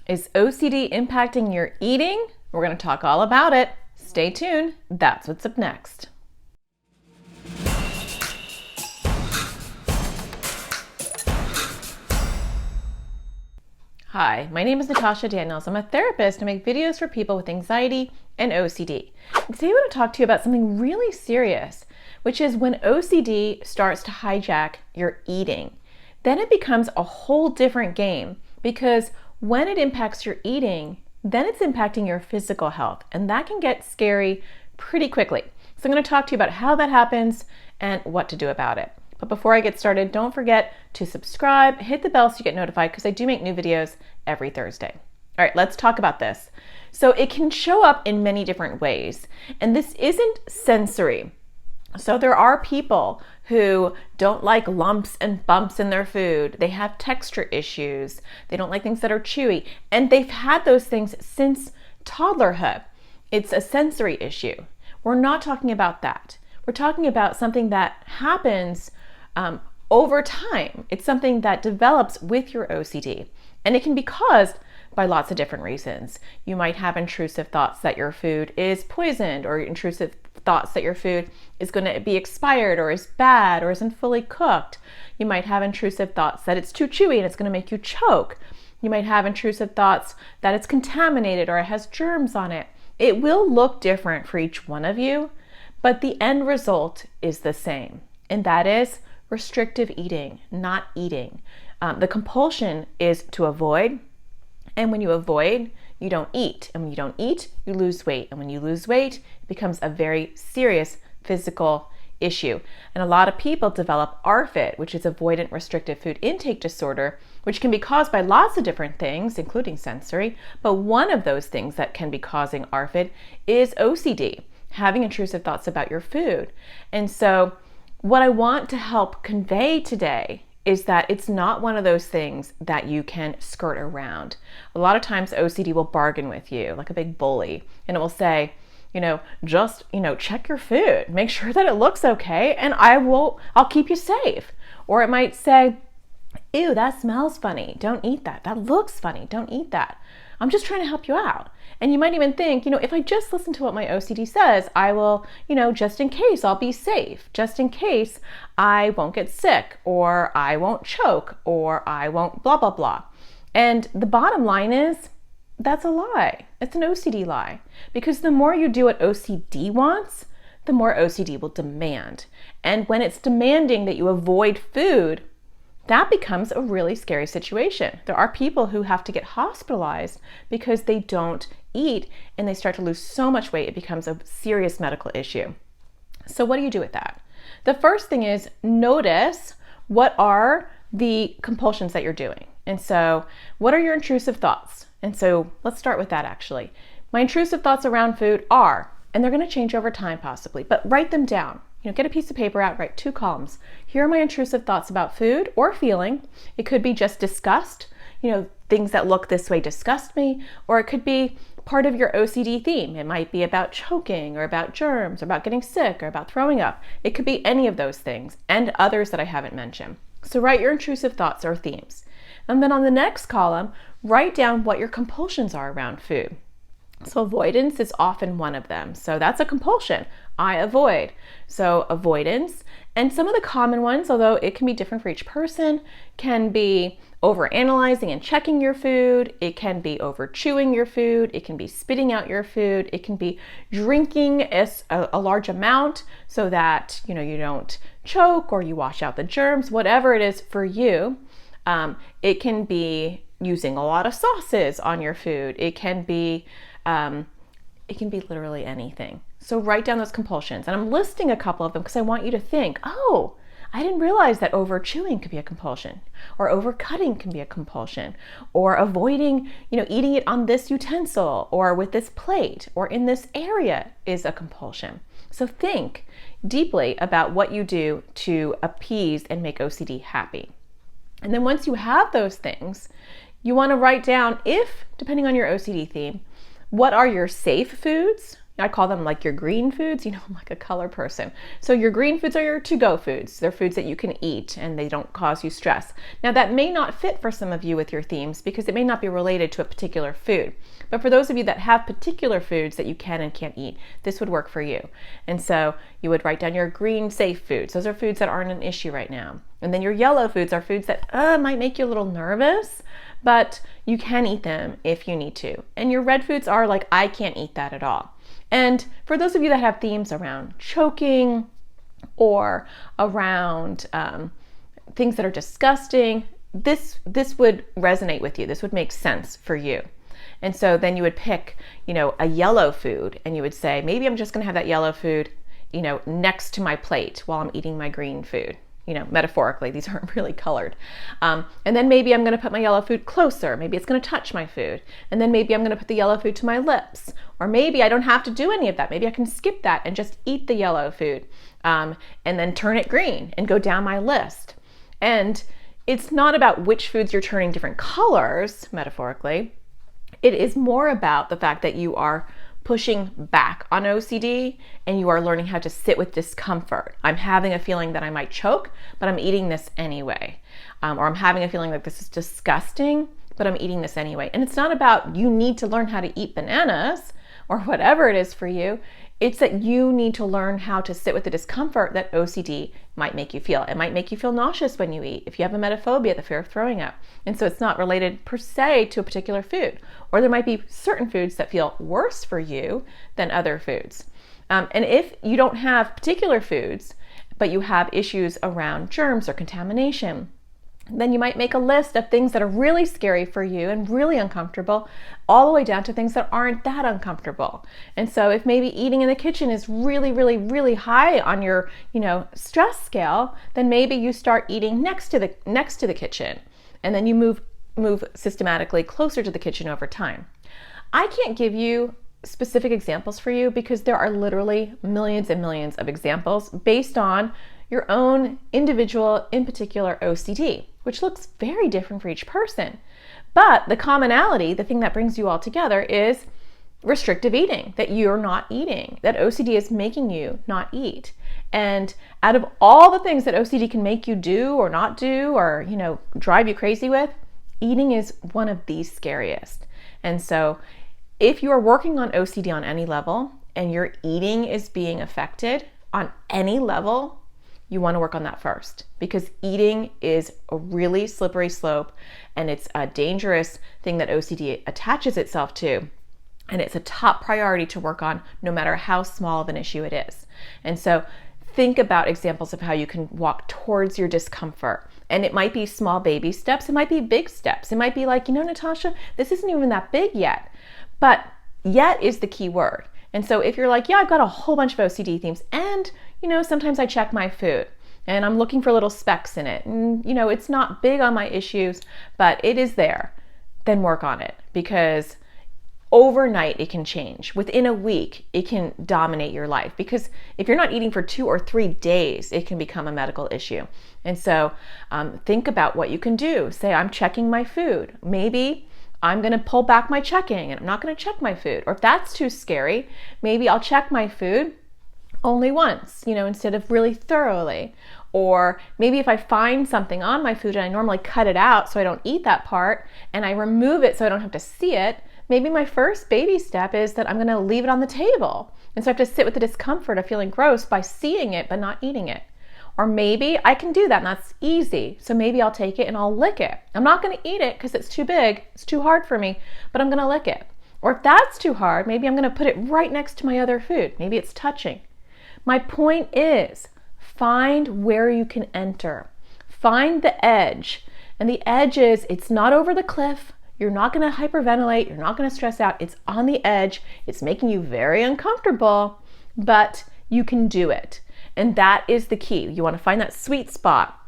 Is OCD impacting your eating? We're going to talk all about it. Stay tuned. That's what's up next. Hi, my name is Natasha Daniels. I'm a therapist and make videos for people with anxiety and OCD. And today I want to talk to you about something really serious, which is when OCD starts to hijack your eating. Then it becomes a whole different game, because when it impacts your eating, then it's impacting your physical health, and that can get scary pretty quickly. So I'm going to talk to you about how that happens and what to do about it. But before I get started, don't forget to subscribe, hit the bell so you get notified, because I do make new videos every Thursday. All right, let's talk about this. So it can show up in many different ways, and this isn't sensory. So there are people who don't like lumps and bumps in their food. They have texture issues. They don't like things that are chewy. And they've had those things since toddlerhood. It's a sensory issue. We're not talking about that. We're talking about something that happens over time. It's something that develops with your OCD. And it can be caused by lots of different reasons. You might have intrusive thoughts that your food is poisoned, or intrusive thoughts that your food is going to be expired or is bad or isn't fully cooked. You might have intrusive thoughts that it's too chewy and it's going to make you choke. You might have intrusive thoughts that it's contaminated or it has germs on it. It will look different for each one of you, but the end result is the same, and that is restrictive eating, not eating. The compulsion is to avoid, and when you avoid, you don't eat. And when you don't eat, you lose weight. And when you lose weight, it becomes a very serious physical issue. And a lot of people develop ARFID, which is avoidant restrictive food intake disorder, which can be caused by lots of different things, including sensory. But one of those things that can be causing ARFID is OCD, having intrusive thoughts about your food. And so what I want to help convey today is that it's not one of those things that you can skirt around. A lot of times OCD will bargain with you like a big bully, and it will say, just check your food, make sure that it looks okay, and I'll keep you safe. Or it might say, ew, that smells funny, don't eat that. That looks funny, don't eat that. I'm just trying to help you out. And you might even think, if I just listen to what my OCD says, I will, just in case I'll be safe, just in case I won't get sick, or I won't choke, or I won't blah, blah, blah. And the bottom line is, that's a lie. It's an OCD lie. Because the more you do what OCD wants, the more OCD will demand. And when it's demanding that you avoid food, that becomes a really scary situation. There are people who have to get hospitalized because they don't eat and they start to lose so much weight, it becomes a serious medical issue. So what do you do with that? The first thing is notice what are the compulsions that you're doing. And so what are your intrusive thoughts? And so let's start with that actually. My intrusive thoughts around food are, and they're going to change over time possibly, but write them down. Get a piece of paper out, write 2 columns. Here are my intrusive thoughts about food or feeling. It could be just disgust, things that look this way disgust me, or it could be part of your OCD theme. It might be about choking or about germs or about getting sick or about throwing up. It could be any of those things and others that I haven't mentioned. So write your intrusive thoughts or themes. And then on the next column, write down what your compulsions are around food. So avoidance is often one of them. So that's a compulsion. I avoid. So avoidance. And some of the common ones, although it can be different for each person, can be overanalyzing and checking your food. It can be over chewing your food. It can be spitting out your food. It can be drinking a large amount so that you don't choke, or you wash out the germs, whatever it is for you. It can be using a lot of sauces on your food. It can be literally anything. So write down those compulsions. And I'm listing a couple of them because I want you to think, oh, I didn't realize that over chewing could be a compulsion, or over cutting can be a compulsion, or avoiding, eating it on this utensil or with this plate or in this area is a compulsion. So think deeply about what you do to appease and make OCD happy. And then once you have those things, you want to write down, depending on your OCD theme, what are your safe foods I call them like your green foods. I'm like a color person. So your green foods are your to-go foods. They're foods that you can eat and they don't cause you stress. Now that may not fit for some of you with your themes because it may not be related to a particular food. But for those of you that have particular foods that you can and can't eat, this would work for you. And so you would write down your green safe foods. Those are foods that aren't an issue right now. And then your yellow foods are foods that might make you a little nervous, but you can eat them if you need to. And your red foods are like, I can't eat that at all. And for those of you that have themes around choking or around things that are disgusting, this would resonate with you. This would make sense for you. And so then you would pick, a yellow food and you would say, maybe I'm just going to have that yellow food, next to my plate while I'm eating my green food. Metaphorically, these aren't really colored. And then maybe I'm going to put my yellow food closer. Maybe it's going to touch my food. And then maybe I'm going to put the yellow food to my lips. Or maybe I don't have to do any of that. Maybe I can skip that and just eat the yellow food and then turn it green and go down my list. And it's not about which foods you're turning different colors, metaphorically. It is more about the fact that you are pushing back on OCD and you are learning how to sit with discomfort. I'm having a feeling that I might choke, but I'm eating this anyway. Or I'm having a feeling like this is disgusting, but I'm eating this anyway. And it's not about you need to learn how to eat bananas or whatever it is for you. It's that you need to learn how to sit with the discomfort that OCD might make you feel. It might make you feel nauseous when you eat, if you have emetophobia, the fear of throwing up. And so it's not related per se to a particular food. Or there might be certain foods that feel worse for you than other foods. And if you don't have particular foods, but you have issues around germs or contamination, then you might make a list of things that are really scary for you and really uncomfortable, all the way down to things that aren't that uncomfortable. And so if maybe eating in the kitchen is really, really, really high on your, stress scale, then maybe you start eating next to the kitchen, and then you move systematically closer to the kitchen over time. I can't give you specific examples for you because there are literally millions and millions of examples based on your own individual, in particular OCD, which looks very different for each person. But the commonality, the thing that brings you all together, is restrictive eating, that you're not eating, that OCD is making you not eat. And out of all the things that OCD can make you do or not do or, drive you crazy with, eating is one of the scariest. And so if you are working on OCD on any level and your eating is being affected on any level, you want to work on that first, because eating is a really slippery slope and it's a dangerous thing that OCD attaches itself to. And it's a top priority to work on no matter how small of an issue it is. And so think about examples of how you can walk towards your discomfort. And it might be small baby steps. It might be big steps. It might be like, Natasha, this isn't even that big yet. But yet is the key word. And so if you're like, yeah, I've got a whole bunch of OCD themes and, sometimes I check my food and I'm looking for little specks in it. And, it's not big on my issues, but it is there. Then work on it, because overnight it can change. Within a week, it can dominate your life, because if you're not eating for 2 or 3 days, it can become a medical issue. And so think about what you can do. Say, I'm checking my food. Maybe I'm going to pull back my checking and I'm not going to check my food. Or if that's too scary, maybe I'll check my food only once, instead of really thoroughly. Or maybe if I find something on my food and I normally cut it out so I don't eat that part, and I remove it so I don't have to see it, maybe my first baby step is that I'm going to leave it on the table. And so I have to sit with the discomfort of feeling gross by seeing it but not eating it. Or maybe I can do that and that's easy. So maybe I'll take it and I'll lick it. I'm not going to eat it because it's too big. It's too hard for me, but I'm going to lick it. Or if that's too hard, maybe I'm going to put it right next to my other food. Maybe it's touching. My point is, find where you can enter. Find the edge. And the edge is, it's not over the cliff. You're not going to hyperventilate. You're not going to stress out. It's on the edge. It's making you very uncomfortable, but you can do it. And that is the key. You want to find that sweet spot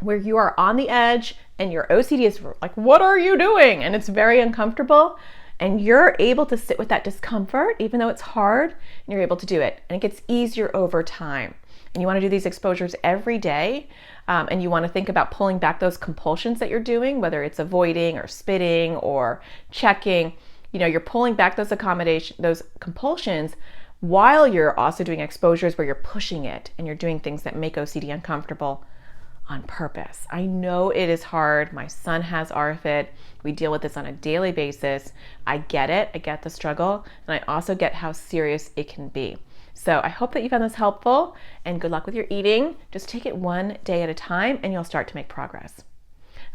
where you are on the edge and your OCD is like, what are you doing? And it's very uncomfortable. And you're able to sit with that discomfort, even though it's hard, and you're able to do it. And it gets easier over time. And you want to do these exposures every day. And you want to think about pulling back those compulsions that you're doing, whether it's avoiding or spitting or checking. You're pulling back those compulsions while you're also doing exposures where you're pushing it and you're doing things that make OCD uncomfortable on purpose. I know it is hard. My son has ARFID. We deal with this on a daily basis. I get it. I get the struggle. And I also get how serious it can be. So I hope that you found this helpful, and good luck with your eating. Just take it one day at a time and you'll start to make progress.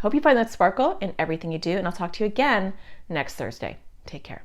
Hope you find that sparkle in everything you do, and I'll talk to you again next Thursday. Take care.